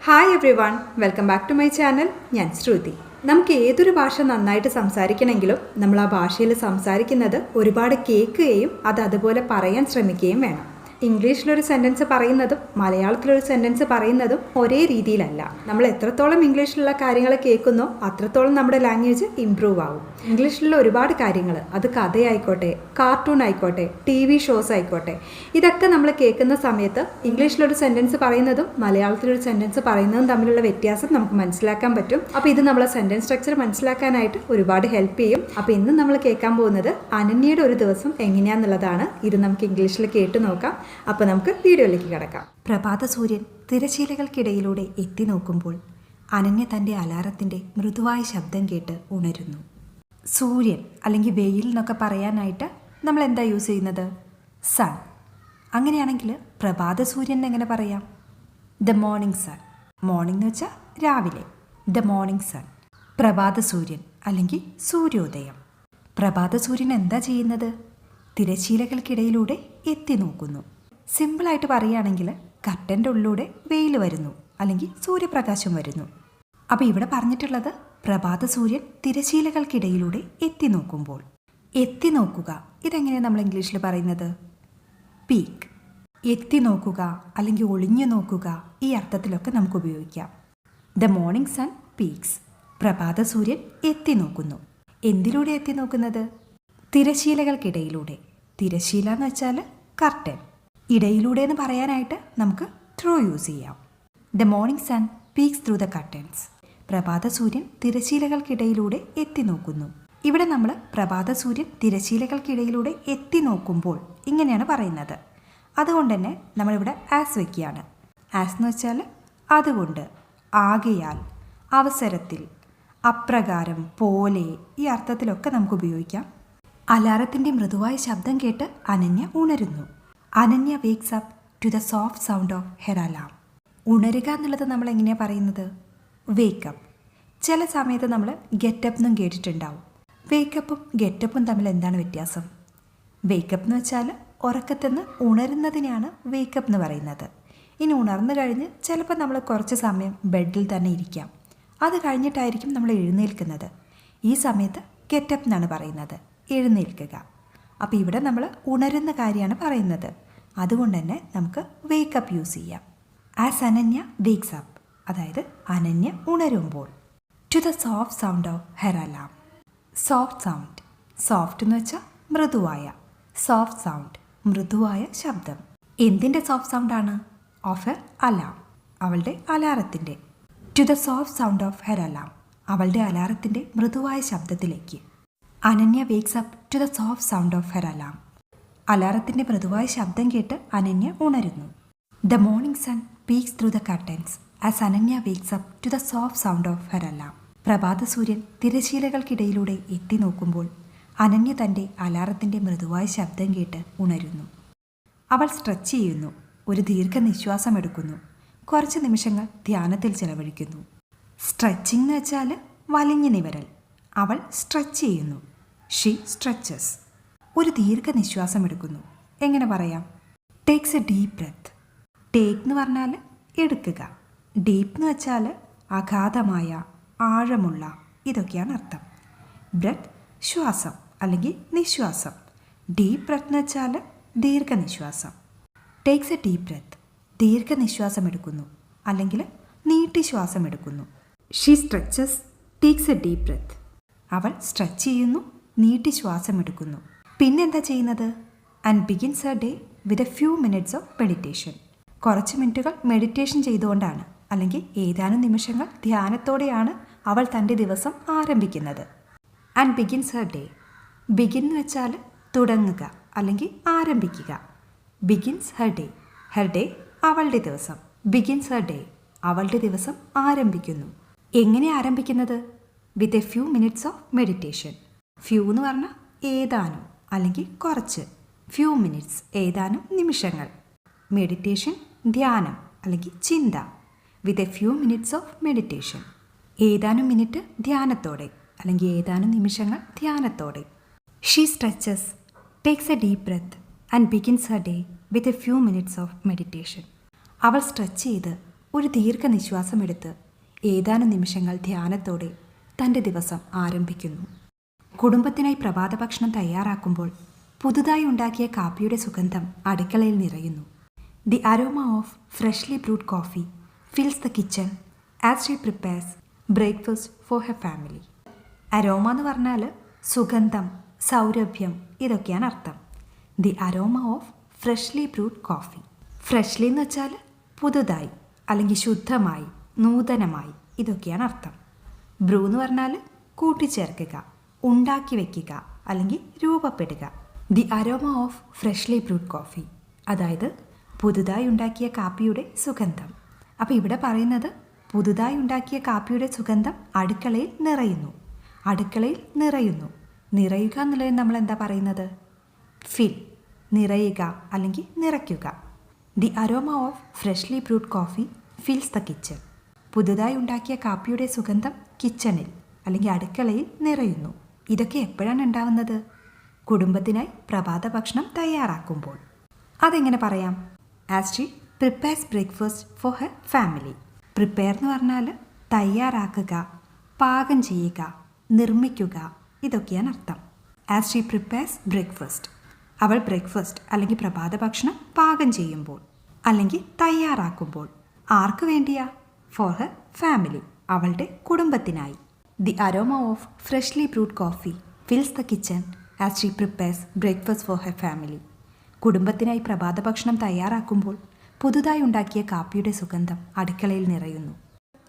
Hi everyone, welcome back to my channel. ഞാൻ ശ്രുതി. നമുക്ക് ഏതൊരു ഭാഷ നന്നായിട്ട് സംസാരിക്കണമെങ്കിലും നമ്മൾ ആ ഭാഷയിൽ സംസാരിക്കുന്നത് ഒരുപാട് കേൾക്കുകയും അത് അതുപോലെ പറയാൻ ശ്രമിക്കുകയും വേണം. ഇംഗ്ലീഷിലൊരു സെൻറ്റൻസ് പറയുന്നതും മലയാളത്തിലൊരു സെൻറ്റൻസ് പറയുന്നതും ഒരേ രീതിയിലല്ല. നമ്മൾ എത്രത്തോളം ഇംഗ്ലീഷിലുള്ള കാര്യങ്ങൾ കേൾക്കുന്നോ അത്രത്തോളം നമ്മുടെ ലാംഗ്വേജ് ഇമ്പ്രൂവ് ആവും. ഇംഗ്ലീഷിലുള്ള ഒരുപാട് കാര്യങ്ങൾ, അത് കഥയായിക്കോട്ടെ, കാർട്ടൂൺ ആയിക്കോട്ടെ, TV ഷോസ് ആയിക്കോട്ടെ, ഇതൊക്കെ നമ്മൾ കേൾക്കുന്ന സമയത്ത് ഇംഗ്ലീഷിലൊരു സെൻറ്റൻസ് പറയുന്നതും മലയാളത്തിലൊരു സെൻറ്റൻസ് പറയുന്നതും തമ്മിലുള്ള വ്യത്യാസം നമുക്ക് മനസ്സിലാക്കാൻ പറ്റും. അപ്പോൾ ഇത് നമ്മളെ സെൻറ്റൻസ് സ്ട്രക്ചർ മനസ്സിലാക്കാനായിട്ട് ഒരുപാട് ഹെൽപ്പ് ചെയ്യും. അപ്പോൾ ഇന്ന് നമ്മൾ കേൾക്കാൻ പോകുന്നത് അനന്യയുടെ ഒരു ദിവസം എങ്ങനെയാണെന്നുള്ളതാണ്. ഇത് നമുക്ക് ഇംഗ്ലീഷിൽ കേട്ട് നോക്കാം. അപ്പോൾ നമുക്ക് വീഡിയോയിലേക്ക് കിടക്കാം. പ്രഭാത സൂര്യൻ തിരശീലകൾക്കിടയിലൂടെ എത്തി നോക്കുമ്പോൾ അനന്യ തൻ്റെ അലാറത്തിൻ്റെ മൃദുവായ ശബ്ദം കേട്ട് ഉണരുന്നു. സൂര്യൻ അല്ലെങ്കിൽ വെയിൽ എന്നൊക്കെ പറയാനായിട്ട് നമ്മൾ എന്താ യൂസ് ചെയ്യുന്നത്? സൺ. അങ്ങനെയാണെങ്കിൽ പ്രഭാത സൂര്യൻ എങ്ങനെ പറയാം? The morning sun. മോർണിംഗ് എന്ന് വെച്ചാൽ രാവിലെ. The morning sun. പ്രഭാത സൂര്യൻ അല്ലെങ്കിൽ സൂര്യോദയം. പ്രഭാത സൂര്യൻ എന്താ ചെയ്യുന്നത്? തിരശീലകൾക്കിടയിലൂടെ എത്തി നോക്കുന്നു. സിമ്പിളായിട്ട് പറയുകയാണെങ്കിൽ കർട്ടൻ്റെ ഉള്ളിലൂടെ വെയിൽ വരുന്നു അല്ലെങ്കിൽ സൂര്യപ്രകാശം വരുന്നു. അപ്പോൾ ഇവിടെ പറഞ്ഞിട്ടുള്ളത് പ്രഭാത സൂര്യൻ തിരശീലകൾക്കിടയിലൂടെ എത്തി നോക്കുമ്പോൾ. എത്തി നോക്കുക, ഇതെങ്ങനെയാണ് നമ്മൾ ഇംഗ്ലീഷിൽ പറയുന്നത്? പീക്ക്. എത്തി നോക്കുക അല്ലെങ്കിൽ ഒളിഞ്ഞു നോക്കുക, ഈ അർത്ഥത്തിലൊക്കെ നമുക്ക് ഉപയോഗിക്കാം. The morning sun peeks. പ്രഭാത സൂര്യൻ എത്തി നോക്കുന്നു. എന്തിലൂടെ എത്തി നോക്കുന്നത്? തിരശീലകൾക്കിടയിലൂടെ. തിരശീല എന്ന് വെച്ചാൽ കർട്ടൻ. ഇടയിലൂടെ എന്ന് പറയാനായിട്ട് നമുക്ക് ത്രൂ യൂസ് ചെയ്യാം. The morning sun peeks through the curtains. പ്രഭാത സൂര്യൻ തിരശീലകൾക്കിടയിലൂടെ എത്തി നോക്കുന്നു. ഇവിടെ നമ്മൾ പ്രഭാത സൂര്യൻ തിരശീലകൾക്കിടയിലൂടെ എത്തി നോക്കുമ്പോൾ ഇങ്ങനെയാണ് പറയുന്നത്. അതുകൊണ്ട് തന്നെ നമ്മളിവിടെ ആസ് വയ്ക്കുകയാണ്. ആസ് എന്ന് വെച്ചാൽ അതുകൊണ്ട്, ആകയാൽ, അവസരത്തിൽ, അപ്രകാരം, പോലെ, ഈ അർത്ഥത്തിലൊക്കെ നമുക്ക് ഉപയോഗിക്കാം. അലാറത്തിൻ്റെ മൃദുവായ ശബ്ദം കേട്ട് അനന്യ ഉണരുന്നു. Ananya wakes up to the soft sound of her alarm. ഉണരുക എന്നുള്ളത് നമ്മൾ എങ്ങനെയാണ് പറയുന്നത്? വേക്കപ്പ്. ചില സമയത്ത് നമ്മൾ ഗെറ്റപ്പ് എന്നും കേട്ടിട്ടുണ്ടാവും. വേക്കപ്പും ഗെറ്റപ്പും തമ്മിൽ എന്താണ് വ്യത്യാസം? വേക്കപ്പ് എന്ന് വെച്ചാൽ ഉറക്കത്തുനിന്ന് ഉണരുന്നതിനെയാണ് വേക്കപ്പ് എന്ന് പറയുന്നത്. ഇനി ഉണർന്നു കഴിഞ്ഞ് ചിലപ്പോൾ നമ്മൾ കുറച്ച് സമയം ബെഡിൽ തന്നെ ഇരിക്കാം. അത് കഴിഞ്ഞിട്ടായിരിക്കും നമ്മൾ എഴുന്നേൽക്കുന്നത്. ഈ സമയത്ത് ഗെറ്റപ്പ് എന്നാണ് പറയുന്നത്, എഴുന്നേൽക്കുക. അപ്പോൾ ഇവിടെ നമ്മൾ ഉണരുന്ന കാര്യമാണ് പറയുന്നത്. അതുകൊണ്ട് തന്നെ നമുക്ക് വേക്കപ്പ് യൂസ് ചെയ്യാം. ആസ് അനന്യ വേക്സ് അപ്പ്, അതായത് അനന്യ ഉണരുമ്പോൾ. To the soft sound of her alarm. Soft sound. Soft എന്ന് വെച്ചാൽ മൃദുവായ. സോഫ്റ്റ് സൗണ്ട്, മൃദുവായ ശബ്ദം. എന്തിൻ്റെ സോഫ്റ്റ് സൗണ്ടാണ്? ഓഫ് ഹെർ അലാം, അവളുടെ അലാറത്തിൻ്റെ. To the soft sound of her alarm, അവളുടെ അലാറത്തിൻ്റെ മൃദുവായ ശബ്ദത്തിലേക്ക്. Ananya wakes up to the soft sound of her alarm. അലാറത്തിൻ്റെ മൃദുവായ ശബ്ദം കേട്ട് അനന്യ ഉണരുന്നു. The morning sun peeks through the curtains as Ananya wakes up to the soft sound of her alarm. പ്രഭാത സൂര്യൻ തിരശീലകൾക്കിടയിലൂടെ എത്തി നോക്കുമ്പോൾ അനന്യ തൻ്റെ അലാറത്തിൻ്റെ മൃദുവായ ശബ്ദം കേട്ട് ഉണരുന്നു. അവൾ സ്ട്രെച്ച് ചെയ്യുന്നു. ഒരു ദീർഘനിശ്വാസം എടുക്കുന്നു. കുറച്ച് നിമിഷങ്ങൾ ധ്യാനത്തിൽ ചെലവഴിക്കുന്നു. സ്ട്രെച്ചിങ് എന്ന് വെച്ചാൽ വലിഞ്ഞു നിവരൽ. അവൾ സ്ട്രെച്ച് ചെയ്യുന്നു. She stretches. ഒരു ദീർഘനിശ്വാസം എടുക്കുന്നു. എങ്ങനെ പറയാം? Takes a deep breath. Take എന്ന് പറഞ്ഞാൽ എടുക്കുക. ഡീപ്പ് എന്ന് വെച്ചാൽ അഗാധമായ, ആഴമുള്ള, ഇതൊക്കെയാണ് അർത്ഥം. ബ്രെത്ത് ശ്വാസം അല്ലെങ്കിൽ നിശ്വാസം. ഡീപ്പ് ബ്രെത്ത് എന്ന് വെച്ചാൽ ദീർഘനിശ്വാസം. ടേക്സ് എ ഡീപ്പ് ബ്രെത്ത്, ദീർഘനിശ്വാസം എടുക്കുന്നു അല്ലെങ്കിൽ നീട്ടി ശ്വാസം എടുക്കുന്നു. She stretches takes a deep breath. അവൾ സ്ട്രെച്ച് ചെയ്യുന്നു, നീട്ടി ശ്വാസം എടുക്കുന്നു. പിന്നെന്താ ചെയ്യുന്നത്? And begins her day with a few minutes of meditation. കുറച്ച് മിനിറ്റുകൾ മെഡിറ്റേഷൻ ചെയ്തുകൊണ്ടാണ് അല്ലെങ്കിൽ ഏതാനും നിമിഷങ്ങൾ ധ്യാനത്തോടെയാണ് അവൾ തൻ്റെ ദിവസം ആരംഭിക്കുന്നത്. And begins her day. Begin എന്ന് വെച്ചാൽ തുടങ്ങുക അല്ലെങ്കിൽ ആരംഭിക്കുക. Begins her day. Her day അവളുടെ ദിവസം. ബിഗിൻസ് ഹെർ ഡേ, അവളുടെ ദിവസം ആരംഭിക്കുന്നു. എങ്ങനെ ആരംഭിക്കുന്നത്? വിത്ത് a few minutes of meditation. Few എന്ന് പറഞ്ഞാൽ ഏതാനും അല്ലെങ്കിൽ കുറച്ച്. ഫ്യൂ മിനിറ്റ്സ്, ഏതാനും നിമിഷങ്ങൾ. മെഡിറ്റേഷൻ ധ്യാനം അല്ലെങ്കിൽ ചിന്ത. With a few minutes of meditation, ഏതാനും മിനിറ്റ് ധ്യാനത്തോടെ അല്ലെങ്കിൽ ഏതാനും നിമിഷങ്ങൾ ധ്യാനത്തോടെ. She stretches takes a deep breath and begins her day with a few minutes of meditation. അവൾ സ്ട്രെച്ച് ചെയ്ത് ഒരു ദീർഘനിശ്വാസമെടുത്ത് ഏതാനും നിമിഷങ്ങൾ ധ്യാനത്തോടെ തൻ്റെ ദിവസം ആരംഭിക്കുന്നു. കുടുംബത്തിനായി പ്രഭാത ഭക്ഷണം തയ്യാറാക്കുമ്പോൾ പുതുതായി ഉണ്ടാക്കിയ കാപ്പിയുടെ സുഗന്ധം അടുക്കളയിൽ നിറയുന്നു. The aroma of freshly brewed coffee fills the kitchen as she prepares breakfast for her family. Aroma എന്ന് പറഞ്ഞാൽ സുഗന്ധം, സൗരഭ്യം, ഇതൊക്കെയാണ് അർത്ഥം. The aroma of freshly brewed coffee. Freshly എന്ന് വെച്ചാൽ പുതുതായി അല്ലെങ്കിൽ ശുദ്ധമായി, നൂതനമായി, ഇതൊക്കെയാണ് അർത്ഥം. ബ്രൂ എന്ന് പറഞ്ഞാൽ കൂട്ടിച്ചേർക്കുക, ഉണ്ടാക്കി വയ്ക്കുക അല്ലെങ്കിൽ രൂപപ്പെടുക. The aroma of freshly brewed coffee, അതായത് പുതുതായി ഉണ്ടാക്കിയ കാപ്പിയുടെ സുഗന്ധം. അപ്പോൾ ഇവിടെ പറയുന്നത് പുതുതായി ഉണ്ടാക്കിയ കാപ്പിയുടെ സുഗന്ധം അടുക്കളയിൽ നിറയുന്നു. അടുക്കളയിൽ നിറയുന്നു. നിറയുക എന്നുള്ളത് നമ്മൾ എന്താ പറയുന്നത്? ഫിൽ, നിറയുക അല്ലെങ്കിൽ നിറയ്ക്കുക. The aroma of freshly brewed coffee fills the kitchen. പുതുതായി ഉണ്ടാക്കിയ കാപ്പിയുടെ സുഗന്ധം കിച്ചണിൽ അല്ലെങ്കിൽ അടുക്കളയിൽ നിറയുന്നു. ഇതൊക്കെ എപ്പോഴാണ് ഉണ്ടാവുന്നത്? കുടുംബത്തിനായി പ്രഭാത ഭക്ഷണം തയ്യാറാക്കുമ്പോൾ. അതെങ്ങനെ പറയാം? As she prepares breakfast for her family. Prepare എന്ന് പറഞ്ഞാൽ തയ്യാറാക്കുക, പാകം ചെയ്യുക, നിർമ്മിക്കുക, ഇതൊക്കെയാണ് അർത്ഥം. ആസ് ഷീ പ്രിപ്പയർസ് ബ്രേക്ക്ഫാസ്റ്റ്, അവൾ ബ്രേക്ക്ഫാസ്റ്റ് അല്ലെങ്കിൽ പ്രഭാത ഭക്ഷണം പാകം ചെയ്യുമ്പോൾ അല്ലെങ്കിൽ തയ്യാറാക്കുമ്പോൾ. ആർക്ക് വേണ്ടിയാ? ഫോർ ഹെർ ഫാമിലി, അവളുടെ കുടുംബത്തിനായി. The aroma of freshly brewed coffee fills the kitchen as she prepares breakfast for her family. കുടുംബത്തിനായി പ്രഭാത ഭക്ഷണം തയ്യാറാക്കുമ്പോൾ പുതുതായി ഉണ്ടാക്കിയ കാപ്പിയുടെ സുഗന്ധം അടുക്കളയിൽ നിറയുന്നു.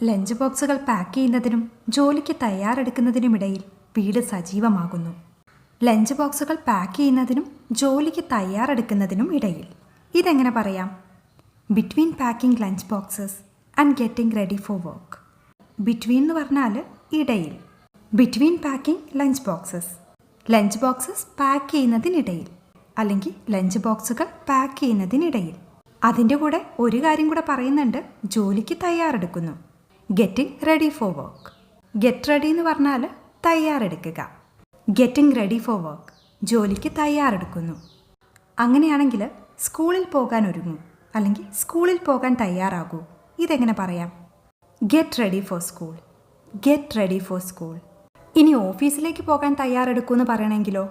ലഞ്ച് ബോക്സുകൾ പാക്ക് ചെയ്യുന്നതിനും ജോലിക്ക് തയ്യാറെടുക്കുന്നതിനുമിടയിൽ വീട് സജീവമാകുന്നു. ലഞ്ച് ബോക്സുകൾ പാക്ക് ചെയ്യുന്നതിനും ജോലിക്ക് തയ്യാറെടുക്കുന്നതിനും ഇടയിൽ. ഇതെങ്ങനെ പറയാം? Between packing lunch boxes and getting ready for work. Between എന്ന് പറഞ്ഞാൽ ഇടയിൽ. Between packing lunch boxes, lunch boxes pack ചെയ്യുന്നതിനിടയിൽ അല്ലെങ്കിൽ ലഞ്ച് ബോക്സുകൾ പാക്ക് ചെയ്യുന്നതിനിടയിൽ. അതിൻ്റെ കൂടെ ഒരു കാര്യം കൂടെ പറയുന്നുണ്ട്, ജോലിക്ക് തയ്യാറെടുക്കുന്നു. Getting ready for work. Get ready എന്ന് പറഞ്ഞാൽ തയ്യാറെടുക്കുക. ഗെറ്റിംഗ് റെഡി ഫോർ വർക്ക്, ജോലിക്ക് തയ്യാറെടുക്കുന്നു. അങ്ങനെയാണെങ്കിൽ സ്കൂളിൽ പോകാൻ ഒരുങ്ങും അല്ലെങ്കിൽ സ്കൂളിൽ പോകാൻ തയ്യാറാകൂ. ഇതെങ്ങനെ പറയാം? Get ready for school. Get ready for school. ഇനി ഓഫീസിലേക്ക് പോകാൻ തയ്യാറെടുക്കൂ എന്ന് പറയണമെങ്കിലോ?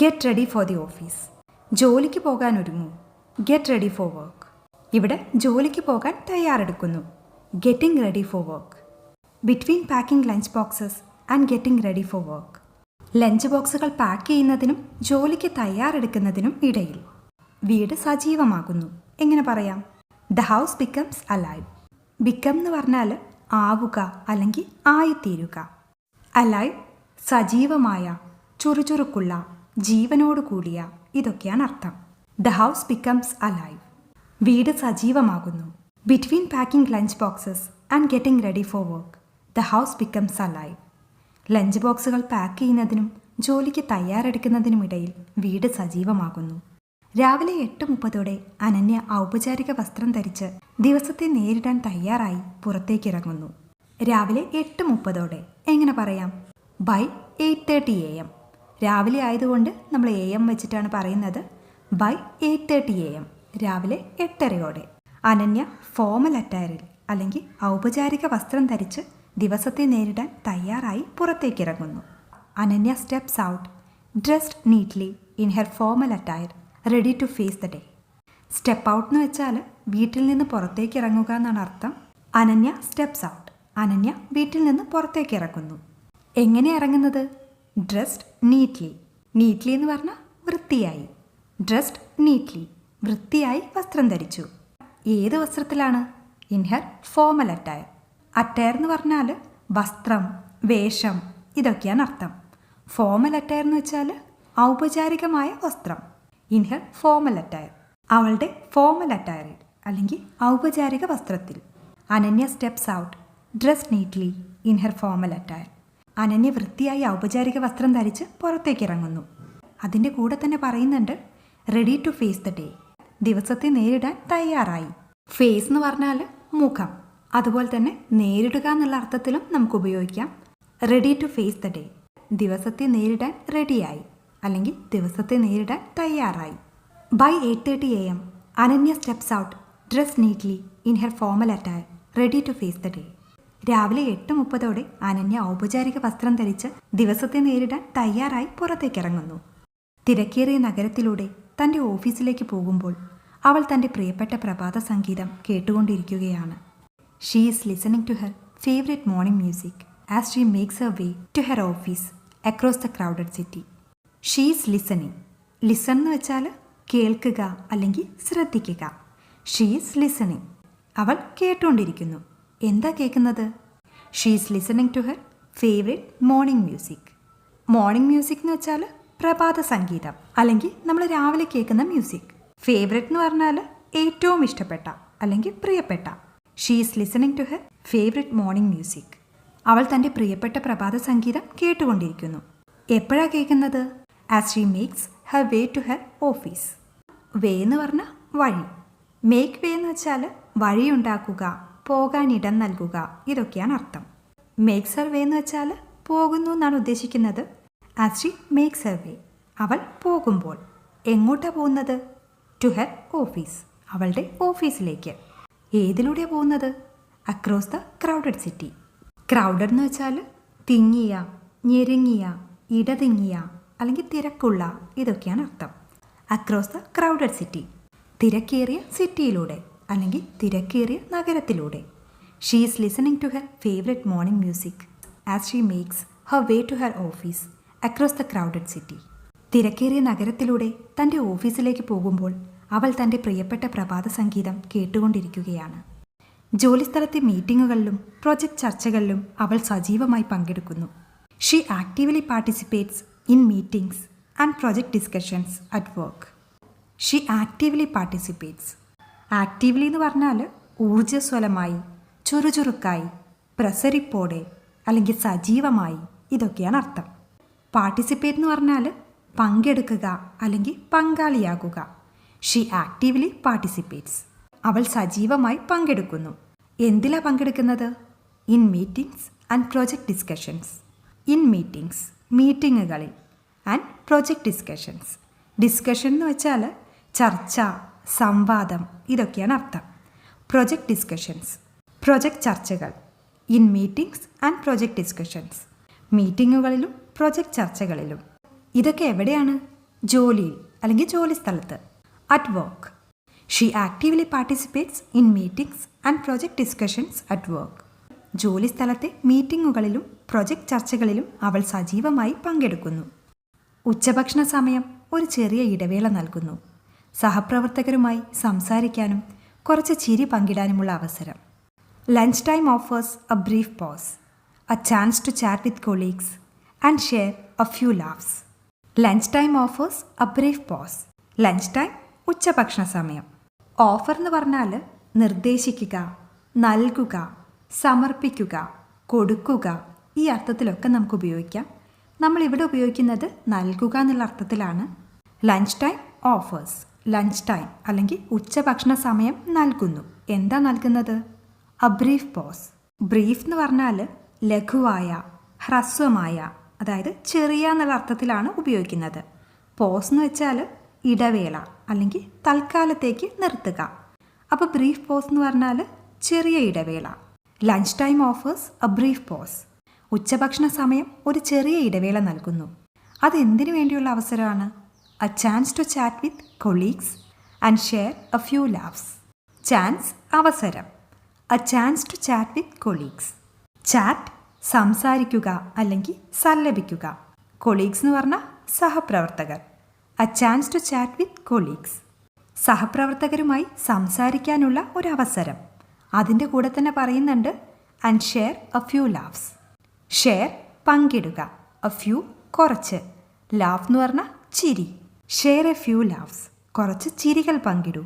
Get ready for the office. ജോലിക്ക് പോകാൻ ഒരുങ്ങൂ. Get ready for work. ഇവിടെ ജോലിക്ക് പോകാൻ തയ്യാറെടുക്കുന്നു. Getting ready for work. Between packing lunch boxes and getting ready for work. Lunch ബോക്സുകൾ പാക്ക് ചെയ്യുന്നതിനും ജോലിക്ക് തയ്യാറെടുക്കുന്നതിനും ഇടയിൽ വീട് സജീവമാകുന്നു. എങ്ങനെ പറയാം? The house becomes alive. Become എന്ന് പറഞ്ഞാൽ ആവുക അല്ലെങ്കിൽ ആയിത്തീരുക. അലൈവ് സജീവമായ, ചുറുചുറുക്കുള്ള, ജീവനോട് കൂടിയ, ഇതൊക്കെയാണ് അർത്ഥം. The house becomes alive. വീട് സജീവമാകുന്നു. Between packing lunch boxes and getting ready for work the house becomes alive. Lunch ബോക്സുകൾ പാക്ക് ചെയ്യുന്നതിനും ജോലിക്ക് തയ്യാറെടുക്കുന്നതിനുമിടയിൽ വീട് സജീവമാകുന്നു. രാവിലെ 8:30 അനന്യ ഔപചാരിക വസ്ത്രം ധരിച്ച് ദിവസത്തെ നേരിടാൻ തയ്യാറായി പുറത്തേക്കിറങ്ങുന്നു. രാവിലെ 8:30 എങ്ങനെ പറയാം? By 8:30 AM. രാവിലെ ആയതുകൊണ്ട് നമ്മൾ AM വെച്ചിട്ടാണ് പറയുന്നത്. ബൈ 8:30 AM, രാവിലെ 8:30 അനന്യ ഫോമൽ അറ്റയറിൽ അല്ലെങ്കിൽ ഔപചാരിക വസ്ത്രം ധരിച്ച് ദിവസത്തെ നേരിടാൻ തയ്യാറായി പുറത്തേക്കിറങ്ങുന്നു. Ananya steps out dressed neatly in her formal attire ready to face the day. Step out എന്ന് വെച്ചാൽ വീട്ടിൽ നിന്ന് പുറത്തേക്ക് ഇറങ്ങുക എന്നാണ് അർത്ഥം. അനന്യ സ്റ്റെപ്സ് ഔട്ട്, അനന്യ വീട്ടിൽ നിന്ന് പുറത്തേക്ക് ഇറങ്ങുന്നു. എങ്ങനെ ഇറങ്ങുന്നത്? Dressed neatly. നീറ്റ്ലി എന്ന് പറഞ്ഞാൽ വൃത്തിയായി. ഡ്രസ്ഡ് നീറ്റ്ലി, വൃത്തിയായി വസ്ത്രം ധരിച്ചു. ഏത് വസ്ത്രത്തിലാണ്? In her formal attire. Attire എന്ന് പറഞ്ഞാൽ വസ്ത്രം, വേഷം, ഇതൊക്കെയാണ് അർത്ഥം. ഫോമൽ അറ്റയർ എന്ന് വെച്ചാൽ ഔപചാരികമായ വസ്ത്രം. ഇൻ ഹെർ ഫോമൽ അറ്റയർ, അവളുടെ ഫോമൽ അറ്റയറിൽ അല്ലെങ്കിൽ ഔപചാരിക വസ്ത്രത്തിൽ. Ananya steps out dress neatly in her formal attire. Ananya വൃത്തിയായി ഔപചാരിക വസ്ത്രം ധരിച്ച് പുറത്തേക്ക് ഇറങ്ങുന്നു. അതിൻ്റെ കൂടെ തന്നെ പറയുന്നുണ്ട് ready to face the day, ദിവസത്തെ നേരിടാൻ തയ്യാറായി. ഫേസ് എന്ന് പറഞ്ഞാൽ മുഖം, അതുപോലെ തന്നെ നേരിടുക എന്നുള്ള അർത്ഥത്തിലും നമുക്ക് ഉപയോഗിക്കാം. Ready to face the day, ദിവസത്തെ നേരിടാൻ റെഡിയായി അല്ലെങ്കിൽ ദിവസത്തെ നേരിടാൻ തയ്യാറായി. By 8:30 AM Ananya steps out dress neatly in her formal attire ready to face the day. രാവിലെ 8:30 അനന്യ ഔപചാരിക വസ്ത്രം ധരിച്ച് ദിവസത്തെ നേരിടാൻ തയ്യാറായി പുറത്തേക്കിറങ്ങുന്നു. തിരക്കേറിയ നഗരത്തിലൂടെ തൻ്റെ ഓഫീസിലേക്ക് പോകുമ്പോൾ അവൾ തൻ്റെ പ്രിയപ്പെട്ട പ്രഭാത സംഗീതം കേട്ടുകൊണ്ടിരിക്കുകയാണ്. She is listening to her favourite morning music as she makes her way to her office across the crowded city. She is listening. Listen എന്ന് വെച്ചാൽ കേൾക്കുക അല്ലെങ്കിൽ ശ്രദ്ധിക്കുക. She is listening. അവൾ കേട്ടുകൊണ്ടിരിക്കുന്നു. എന്താ കേൾക്കുന്നത്? She is listening to her favourite morning music. Morning music എന്ന് വെച്ചാൽ പ്രഭാത സംഗീതം അല്ലെങ്കിൽ നമ്മൾ രാവിലെ കേൾക്കുന്ന മ്യൂസിക്. ഫേവറേറ്റ് എന്ന് പറഞ്ഞാൽ ഏറ്റവും ഇഷ്ടപ്പെട്ട അല്ലെങ്കിൽ പ്രിയപ്പെട്ട. She is listening to her favourite morning music. അവൾ തൻ്റെ പ്രിയപ്പെട്ട പ്രഭാത സംഗീതം കേട്ടുകൊണ്ടിരിക്കുന്നു. എപ്പോഴാണ് കേൾക്കുന്നത്? As she makes her way to her office. Way എന്ന് പറഞ്ഞാൽ വഴി. മേക്ക് വേ എന്ന് വെച്ചാൽ വഴിയുണ്ടാക്കുക, പോകാനിടം നൽകുക, ഇതൊക്കെയാണ് അർത്ഥം. മേക്സ് ഹർ വേ എന്ന് വെച്ചാൽ പോകുന്നു എന്നാണ് ഉദ്ദേശിക്കുന്നത്. ആസ് ഷീ മേക്സ് ഹർ വേ, അവൾ പോകുമ്പോൾ. എങ്ങോട്ടാണ് പോകുന്നത്? ടു ഹെർ ഓഫീസ്, അവളുടെ ഓഫീസിലേക്ക്. ഏതിലൂടെയാണ് പോകുന്നത്? Across the crowded city. Crowded എന്ന് വെച്ചാൽ തിങ്ങിയ, ഞെരുങ്ങിയ, ഇടതിങ്ങിയ അല്ലെങ്കിൽ തിരക്കുള്ള, ഇതൊക്കെയാണ് അർത്ഥം. അക്രോസ് ദ ക്രൗഡഡ് സിറ്റി, തിരക്കേറിയ സിറ്റിയിലൂടെ അല്ലെങ്കിൽ തിരക്കേറിയ നഗരത്തിലൂടെ. She is listening to her favourite morning music as she makes her way to her office across the crowded city. തിരക്കേറിയ നഗരത്തിലൂടെ തൻ്റെ ഓഫീസിലേക്ക് പോകുമ്പോൾ അവൾ തൻ്റെ പ്രിയപ്പെട്ട പ്രഭാത സംഗീതം കേട്ടുകൊണ്ടിരിക്കുകയാണ്. ജോലിസ്ഥലത്തെ മീറ്റിങ്ങുകളിലും പ്രൊജക്ട് ചർച്ചകളിലും അവൾ സജീവമായി പങ്കെടുക്കുന്നു. She actively participates in meetings and project discussions at work. She actively participates. Actively എന്ന് പറഞ്ഞാൽ ഊർജ്ജസ്വലമായി, ചുറുചുറുക്കായി, പ്രസരിപ്പോടെ അല്ലെങ്കിൽ സജീവമായി, ഇതൊക്കെയാണ് അർത്ഥം. പാർട്ടിസിപ്പേറ്റ് എന്ന് പറഞ്ഞാൽ പങ്കെടുക്കുക അല്ലെങ്കിൽ പങ്കാളിയാകുക. She actively participates. അവൾ സജീവമായി പങ്കെടുക്കുന്നു. എന്തിലാണ് പങ്കെടുക്കുന്നത്? In meetings and project discussions. In meetings, മീറ്റിങ്ങുകളിൽ. And project discussions. ഡിസ്കഷൻ എന്ന് വെച്ചാൽ ചർച്ച, സംവാദം, ഇതൊക്കെയാണ് അർത്ഥം. പ്രൊജക്ട് ഡിസ്കഷൻസ്, പ്രൊജക്ട് ചർച്ചകൾ. In meetings and project discussions, മീറ്റിങ്ങുകളിലും പ്രൊജക്ട് ചർച്ചകളിലും. ഇതൊക്കെ എവിടെയാണ്? ജോലിയിൽ അല്ലെങ്കിൽ ജോലി സ്ഥലത്ത്. At work. She actively participates in meetings and project discussions at work. ജോലി സ്ഥലത്തെ മീറ്റിങ്ങുകളിലും പ്രൊജക്ട് ചർച്ചകളിലും അവൾ സജീവമായി പങ്കെടുക്കുന്നു. ഉച്ചഭക്ഷണ സമയം ഒരു ചെറിയ ഇടവേള നൽകുന്നു. സഹപ്രവർത്തകരുമായി സംസാരിക്കാനും കുറച്ച് ചിരി പങ്കിടാനുമുള്ള അവസരം. Lunch time offers a brief pause, a chance to chat with colleagues and share a few laughs. Lunch time offers a brief pause. Lunch time ഉച്ചഭക്ഷണ സമയം. ഓഫർ എന്ന് പറഞ്ഞാൽ നിർദ്ദേശിക്കുക, നൽകുക, സമർപ്പിക്കുക, കൊടുക്കുക, ഈ അർത്ഥത്തിലൊക്കെ നമുക്ക് ഉപയോഗിക്കാം. നമ്മളിവിടെ ഉപയോഗിക്കുന്നത് നൽകുക എന്നുള്ള അർത്ഥത്തിലാണ്. Lunch time offers, lunch time അല്ലെങ്കിൽ ഉച്ചഭക്ഷണ സമയം നൽകുന്നു. എന്താ നൽകുന്നത്? A brief pose. ബ്രീഫ് എന്ന് പറഞ്ഞാൽ ലഘുവായ, ഹ്രസ്വമായ, അതായത് ചെറിയ എന്നുള്ള അർത്ഥത്തിലാണ് ഉപയോഗിക്കുന്നത്. പോസ് എന്ന് വെച്ചാൽ ഇടവേള അല്ലെങ്കിൽ തൽക്കാലത്തേക്ക് നിർത്തുക. അപ്പോൾ ബ്രീഫ് പോസ് എന്ന് പറഞ്ഞാൽ ചെറിയ ഇടവേള. Lunch time offers a brief pause. ഉച്ചഭക്ഷണ സമയം ഒരു ചെറിയ ഇടവേള നൽകുന്നു. അതെന്തിനു വേണ്ടിയുള്ള അവസരമാണ്? A chance to chat with colleagues and share a few laughs. Chance, അവസരം. A chance to chat with colleagues. Chat, സംസാരിക്കുക അല്ലെങ്കിൽ സല്ലപിക്കുക. കൊളീഗ്സ് എന്ന് പറഞ്ഞാൽ സഹപ്രവർത്തകർ. A chance to chat with colleagues, സഹപ്രവർത്തകരുമായി സംസാരിക്കാനുള്ള ഒരു അവസരം. അതിൻ്റെ കൂടെ തന്നെ പറയുന്നുണ്ട് and share a few laughs. Share, പങ്കിടുക. എ ഫ്യൂ, കുറച്ച്. ലാഫ് എന്ന് പറഞ്ഞാൽ ചിരി. ഷെയർ എ ഫ്യൂ ലാഫ്സ്, കുറച്ച് ചിരികൾ പങ്കിടൂ.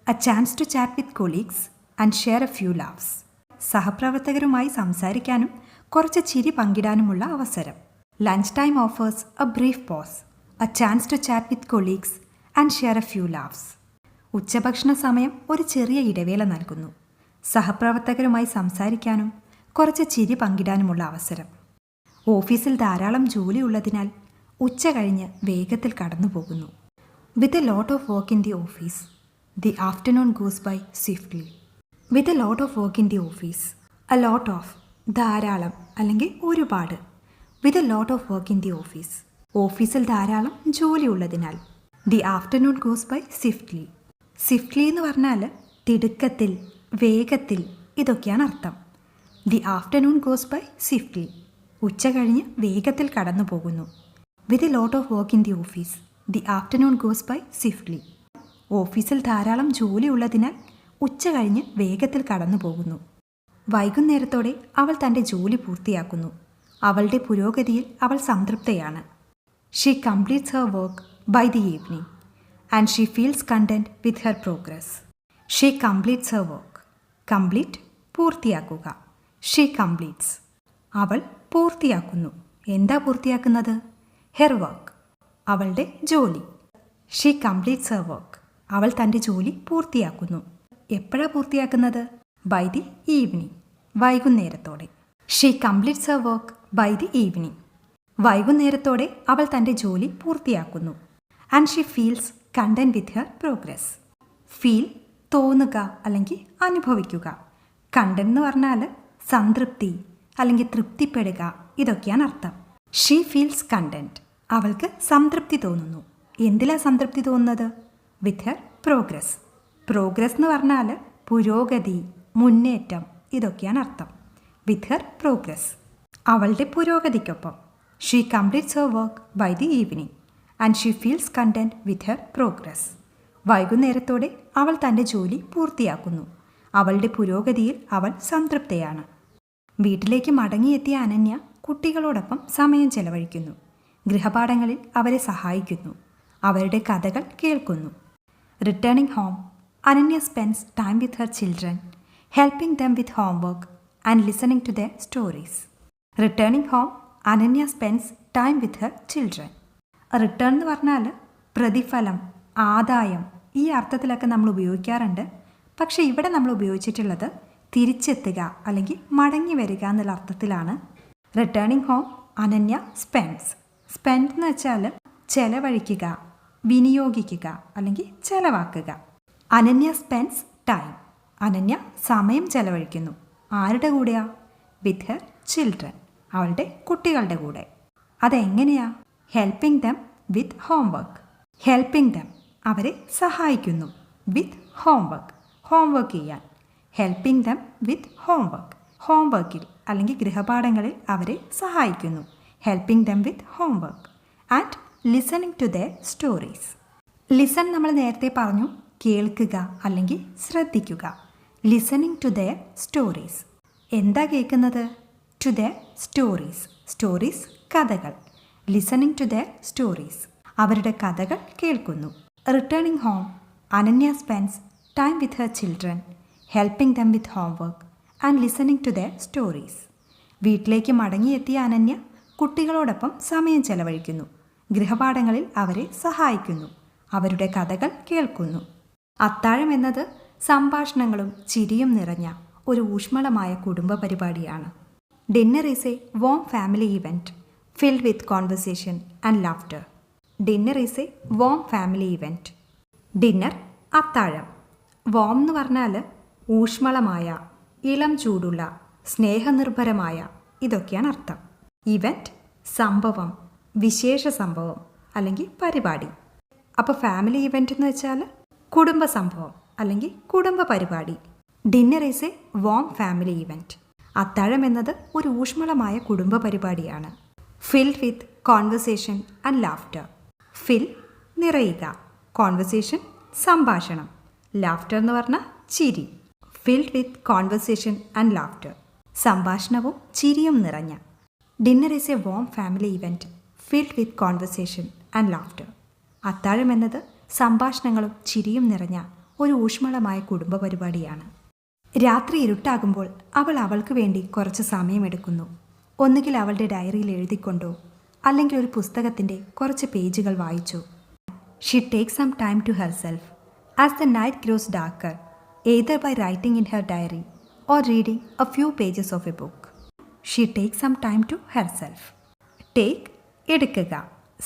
A chance to chat with colleagues and share a few laughs. സഹപ്രവർത്തകരുമായി സംസാരിക്കാനും കുറച്ച് ചിരി പങ്കിടാനുമുള്ള അവസരം. Lunch time offers a brief pause, a chance to chat with colleagues and share a few laughs. ഉച്ചഭക്ഷണ സമയം ഒരു ചെറിയ ഇടവേള നൽകുന്നു. സഹപ്രവർത്തകരുമായി സംസാരിക്കാനും കുറച്ച് ചിരി പങ്കിടാനുമുള്ള അവസരം. ഓഫീസിൽ ധാരാളം ജോലി ഉള്ളതിനാൽ ഉച്ച കഴിഞ്ഞ് വേഗത്തിൽ കടന്നു പോകുന്നു. With a lot of work in the office, the afternoon goes by swiftly. With a lot of work in the office. A lot of ധാരാളം അല്ലെങ്കിൽ ഒരുപാട്. With a lot of work in the office. ഓഫീസിൽ ധാരാളം ജോലി ഉള്ളതിനാൽ. The afternoon goes by swiftly. Swiftly എന്ന് പറഞ്ഞാൽ തിടുക്കത്തിൽ, വേഗത്തിൽ, ഇതൊക്കെയാണ് അർത്ഥം. The afternoon goes by swiftly. ഉച്ച കഴിഞ്ഞ് വേഗത്തിൽ കടന്നു പോകുന്നു. With a lot of work in the office. The afternoon goes by swiftly. ഓഫീസിൽ ധാരാളം ജോലി ഉള്ളതിനാൽ ഉച്ച കഴിഞ്ഞ് വേഗത്തിൽ കടന്നു പോകുന്നു. വൈകുന്നേരത്തോടെ അവൾ തൻ്റെ ജോലി പൂർത്തിയാക്കുന്നു. അവളുടെ പുരോഗതിയിൽ അവൾ സംതൃപ്തയാണ്. She completes her work by the evening and she feels content with her progress. She completes her work. Complete പൂർത്തിയാക്കുക. ഷീ കംപ്ലീറ്റ്സ് അവൾ പൂർത്തിയാക്കുന്നു. എന്താ പൂർത്തിയാക്കുന്നത്? ഹെർ വർക്ക് അവളുടെ ജോലി. ഷീ കംപ്ലീറ്റ്സ് ഹർ വർക്ക് അവൾ തൻ്റെ ജോലി പൂർത്തിയാക്കുന്നു. എപ്പോഴാണ് പൂർത്തിയാക്കുന്നത്? ബൈ ദി ഈവനിങ് വൈകുന്നേരത്തോടെ. She completes her work by the evening വൈകുന്നേരത്തോടെ അവൾ തൻ്റെ ജോലി പൂർത്തിയാക്കുന്നു. And she feels content with her progress. Feel തോന്നുക അല്ലെങ്കിൽ അനുഭവിക്കുക. കണ്ടൻറ്റ് എന്ന് പറഞ്ഞാൽ സംതൃപ്തി അല്ലെങ്കിൽ തൃപ്തിപ്പെടുക, ഇതൊക്കെയാണ് അർത്ഥം. ഷീ ഫീൽസ് കണ്ടൻറ്റ് അവൾക്ക് സംതൃപ്തി തോന്നുന്നു. എന്തിലാണ് സംതൃപ്തി തോന്നുന്നത്? വിത്ത് ഹെർ പ്രോഗ്രസ്. പ്രോഗ്രസ് എന്ന് പറഞ്ഞാൽ പുരോഗതി, മുന്നേറ്റം, ഇതൊക്കെയാണ് അർത്ഥം. വിത്ത് ഹെർ പ്രോഗ്രസ് അവളുടെ പുരോഗതിക്കൊപ്പം. She completes her work by the evening and she feels content with her progress. വൈകുന്നേരത്തോടെ അവൾ തൻ്റെ ജോലി പൂർത്തിയാക്കുന്നു. അവളുടെ പുരോഗതിയിൽ അവൾ സംതൃപ്തയാണ്. വീട്ടിലേക്ക് മടങ്ങിയെത്തിയ അനന്യ കുട്ടികളോടൊപ്പം സമയം ചെലവഴിക്കുന്നു. ഗൃഹപാഠങ്ങളിൽ അവരെ സഹായിക്കുന്നു. അവരുടെ കഥകൾ കേൾക്കുന്നു. Returning home, Ananya spends time with her children, helping them with homework and listening to their stories. Returning home, Ananya spends time with her children. Return എന്ന് പറഞ്ഞാൽ പ്രതിഫലം, ആദായം, ഈ അർത്ഥത്തിലൊക്കെ നമ്മൾ ഉപയോഗിക്കാറുണ്ട്. പക്ഷേ ഇവിടെ നമ്മൾ ഉപയോഗിച്ചിട്ടുള്ളത് തിരിച്ചെത്തുക അല്ലെങ്കിൽ മടങ്ങി വരിക എന്നുള്ള അർത്ഥത്തിലാണ്. Returning home Ananya spends. Spend എന്ന് വെച്ചാൽ ചെലവഴിക്കുക, വിനിയോഗിക്കുക അല്ലെങ്കിൽ ചെലവാക്കുക. Ananya spends time. അനന്യ സമയം ചെലവഴിക്കുന്നു. ആരുടെ കൂടെയാ? വിത്ത് ഹെർ ചിൽഡ്രൻ അവളുടെ കുട്ടികളുടെ കൂടെ. അതെങ്ങനെയാ? Helping them with homework. Helping them അവരെ സഹായിക്കുന്നു. വിത്ത് ഹോംവർക്ക് ഹോംവർക്ക് ചെയ്യാൻ. ഹെൽപ്പിംഗ് ദം വിത്ത് ഹോംവർക്ക് ഹോംവർക്കിൽ അല്ലെങ്കിൽ ഗൃഹപാഠങ്ങളിൽ അവരെ സഹായിക്കുന്നു. Helping them with homework. And listening to their stories. Listen നമ്മൾ നേരത്തെ പറഞ്ഞു, കേൾക്കുക അല്ലെങ്കിൽ ശ്രദ്ധിക്കുക. Listening to their stories. എന്താ കേൾക്കുന്നത്? To their stories. സ്റ്റോറീസ് കഥകൾ. ലിസണിംഗ് ടു ദെയർ സ്റ്റോറീസ് അവരുടെ കഥകൾ കേൾക്കുന്നു. Returning home, Ananya spends time with her children, helping them with homework and listening to their stories. വീട്ടിലേക്ക് മടങ്ങിയെത്തിയ അനന്യ കുട്ടികളോടൊപ്പം സമയം ചെലവഴിക്കുന്നു. ഗൃഹപാഠങ്ങളിൽ അവരെ സഹായിക്കുന്നു. അവരുടെ കഥകൾ കേൾക്കുന്നു. അത്താഴം എന്നത് സംഭാഷണങ്ങളും ചിരിയും നിറഞ്ഞ ഒരു ഊഷ്മളമായ കുടുംബ പരിപാടിയാണ്. Dinner is a warm family event filled with conversation and laughter. Dinner is a warm family event. Dinner അത്താഴം. വാം എന്ന് പറഞ്ഞാൽ ഊഷ്മളമായ, ഇളം ചൂടുള്ള, സ്നേഹനിർഭരമായ, ഇതൊക്കെയാണ് അർത്ഥം. ഇവൻറ്റ് സംഭവം, വിശേഷ സംഭവം അല്ലെങ്കിൽ പരിപാടി. അപ്പോൾ ഫാമിലി ഇവൻറ്റ് എന്ന് വെച്ചാൽ കുടുംബ സംഭവം അല്ലെങ്കിൽ കുടുംബ പരിപാടി. Dinner is a warm family event. അത്താഴം എന്നത് ഒരു ഊഷ്മളമായ കുടുംബ പരിപാടിയാണ്. Filled with conversation and laughter. Fill നിറയുക, കോൺവെർസേഷൻ സംഭാഷണം, ലാഫ്റ്റർ എന്ന് പറഞ്ഞാൽ ചിരി. Filled with conversation and laughter സംഭാഷണവും ചിരിയും നിറഞ്ഞ. Dinner is a warm family event filled with conversation and laughter. അത്താഴം എന്നത് സംഭാഷണങ്ങളും ചിരിയും നിറഞ്ഞ ഒരു ഊഷ്മളമായ കുടുംബ പരിപാടിയാണ്. രാത്രി ഇരുട്ടാകുമ്പോൾ അവൾ അവൾക്ക് വേണ്ടി കുറച്ച് സമയമെടുക്കുന്നു. ഒന്നുകിൽ അവളുടെ ഡയറിയിൽ എഴുതിക്കൊണ്ടോ അല്ലെങ്കിൽ ഒരു പുസ്തകത്തിൻ്റെ കുറച്ച് പേജുകൾ വായിച്ചോ. She takes some time to herself as the night grows darker, either by writing in her diary or reading a few pages of a book. She takes some time to herself. Take എടുക്കുക,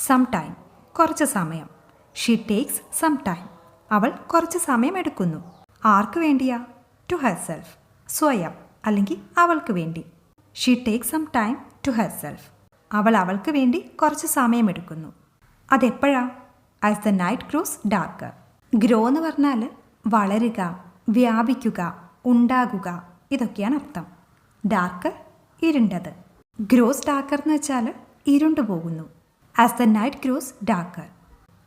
some time കുറച്ച് സമയം. She takes some time അവൾ കുറച്ച് സമയം എടുക്കുന്നു. ആർക്ക് വേണ്ടിയാ? To herself. സ്വയം അല്ലെങ്കിൽ അവൾക്ക് വേണ്ടി. She take some time to herself. അവൾ അവൾക്ക് വേണ്ടി കുറച്ച് സമയമെടുക്കുന്നു. അതെപ്പോഴാ? As the night grows darker. Grow എന്ന് പറഞ്ഞാൽ വളരുക, വ്യാപിക്കുക, ഉണ്ടാകുക, ഇതൊക്കെയാണ് അർത്ഥം. ഡാർക്കർ ഇരുണ്ടത്. ഗ്രോസ് ഡാർക്കർ എന്ന് വെച്ചാൽ ഇരുണ്ടു പോകുന്നു. As the night grows darker,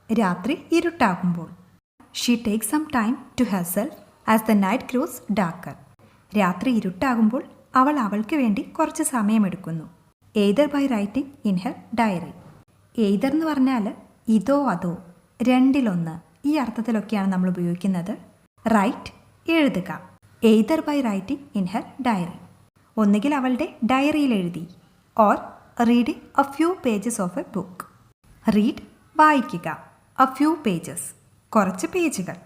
രാത്രി ഇരുട്ടാകുമ്പോൾ. She take some time to herself as the night grows darker. രാത്രി ഇരുട്ടാകുമ്പോൾ അവൾ അവൾക്ക് വേണ്ടി കുറച്ച് സമയമെടുക്കുന്നു. Either by writing in her diary. Either എന്ന് പറഞ്ഞാൽ ഇതോ അതോ, രണ്ടിലൊന്ന്, ഈ അർത്ഥത്തിലൊക്കെയാണ് നമ്മൾ ഉപയോഗിക്കുന്നത്. റൈറ്റ് എഴുതുക. Either by writing in her diary, ഒന്നുകിൽ അവളുടെ ഡയറിയിൽ എഴുതി. Or reading a few pages of a book. Read വായിക്കുക. എ ഫ്യൂ പേജസ് കുറച്ച് പേജുകൾ.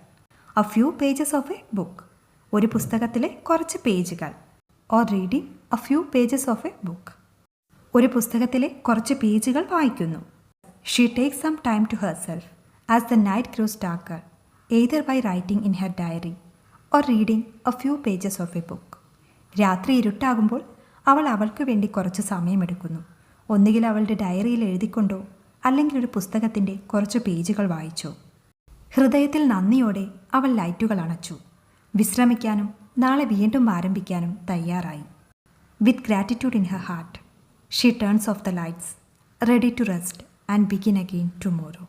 A few pages of a book ഒരു പുസ്തകത്തിലെ കുറച്ച് പേജുകൾ. Or reading a few pages of a book ഒരു പുസ്തകത്തിലെ കുറച്ച് പേജുകൾ വായിക്കുന്നു. She take some time to herself as the night grows darker either by writing in her diary or reading a few pages of a book. രാത്രി ഇരുട്ടാകുമ്പോൾ അവൾ അവൾക്ക് വേണ്ടി കുറച്ച് സമയമെടുക്കുന്നു. ഒന്നുകിൽ അവളുടെ ഡയറിയിൽ എഴുതിക്കൊണ്ടോ അല്ലെങ്കിൽ ഒരു പുസ്തകത്തിൻ്റെ കുറച്ച് പേജുകൾ വായിച്ചോ. ഹൃദയത്തിൽ നന്ദിയോടെ അവൾ ലൈറ്റുകൾ അണച്ചു. വിശ്രമിക്കാനും നാളെ വീണ്ടും ആരംഭിക്കാനും തയ്യാറായി. With gratitude in her heart she turns off the lights, ready to rest and begin again tomorrow.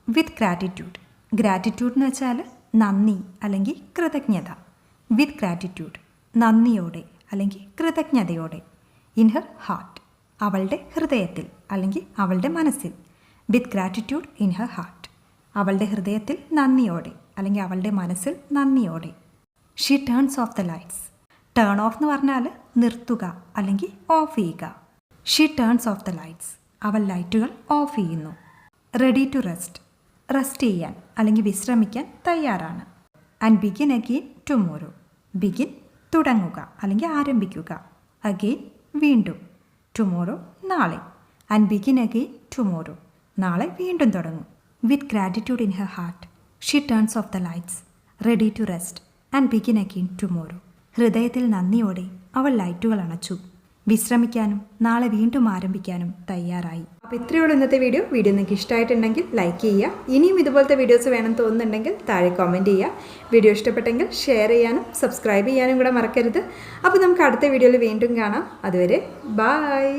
With gratitude. Gratitude എന്ന് വെച്ചാൽ നന്ദി അല്ലെങ്കിൽ കൃതജ്ഞത. വിത്ത് ഗ്രാറ്റിറ്റ്യൂഡ് നന്ദിയോടെ അല്ലെങ്കിൽ കൃതജ്ഞതയോടെ. ഇൻ ഹെർ ഹാർട്ട് അവളുടെ ഹൃദയത്തിൽ അല്ലെങ്കിൽ അവളുടെ മനസ്സിൽ. വിത്ത് ഗ്രാറ്റിറ്റ്യൂഡ് ഇൻ ഹെർ ഹാർട്ട് അവളുടെ ഹൃദയത്തിൽ നന്ദിയോടെ അല്ലെങ്കിൽ അവളുടെ മനസ്സിൽ നന്ദിയോടെ. She turns off the lights. Turn of എന്ന് പറഞ്ഞാൽ നിർത്തുക അല്ലെങ്കിൽ ഓഫ് ചെയ്യുക. She turns off the lights അവൾ ലൈറ്റുകൾ ഓഫ് ചെയ്യുന്നു. റെഡി ടു റെസ്റ്റ് റെസ്റ്റ് ചെയ്യാൻ അല്ലെങ്കിൽ വിശ്രമിക്കാൻ തയ്യാറാണ്. And begin again tomorrow begin തുടങ്ങുക അല്ലെങ്കിൽ ആരംഭിക്കുക. അഗെയിൻ വീണ്ടും. ടുമോറോ നാളെ. ആൻഡ് ബിഗിൻ അഗെയിൻ ടുമോറോ നാളെ വീണ്ടും തുടങ്ങും. With gratitude in her heart she turns off the lights, ready to rest and begin again tomorrow. ഹൃദയത്തിൽ നന്ദിയോടെ അവൾ ലൈറ്റുകൾ അണച്ചു. വിശ്രമിക്കാനും നാളെ വീണ്ടും ആരംഭിക്കാനും തയ്യാറായി. അപ്പോൾ ഇത്രയുള്ള ഇന്നത്തെ വീഡിയോ നിങ്ങൾക്ക് ഇഷ്ടമായിട്ടുണ്ടെങ്കിൽ ലൈക്ക് ചെയ്യുക. ഇനിയും ഇതുപോലത്തെ വീഡിയോസ് വേണം തോന്നുന്നുണ്ടെങ്കിൽ താഴെ കമൻറ്റ് ചെയ്യുക. വീഡിയോ ഇഷ്ടപ്പെട്ടെങ്കിൽ ഷെയർ ചെയ്യാനും സബ്സ്ക്രൈബ് ചെയ്യാനും കൂടെ മറക്കരുത്. അപ്പോൾ നമുക്ക് അടുത്ത വീഡിയോയിൽ വീണ്ടും കാണാം. അതുവരെ ബായ്.